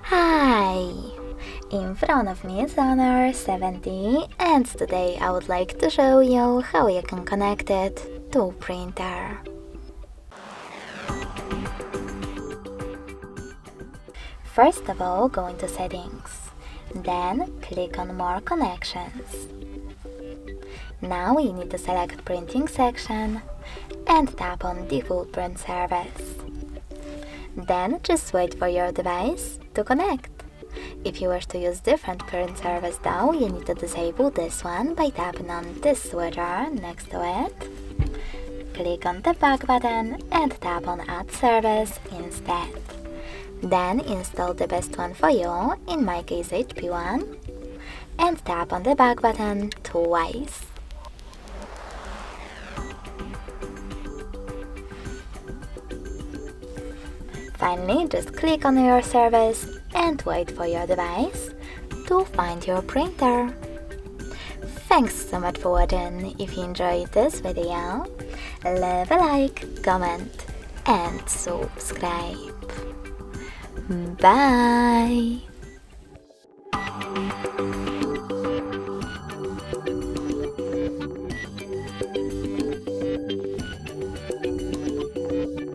Hi! In front of me is Honor 70 and today I would like to show you how you can connect it to printer. First of all, go into Settings, then click on More Connections. Now you need to select Printing section and tap on Default Print Service. Then just wait for your device to connect. If you wish to use different print service though, you need to disable this one by tapping on this switcher next to it. Click on the back button and tap on Add Service instead. Then install the best one for you, in my case HP1, and tap on the back button twice. Finally, just click on your service and wait for your device to find your printer. Thanks so much for watching. If you enjoyed this video, leave a like, comment and subscribe. Bye!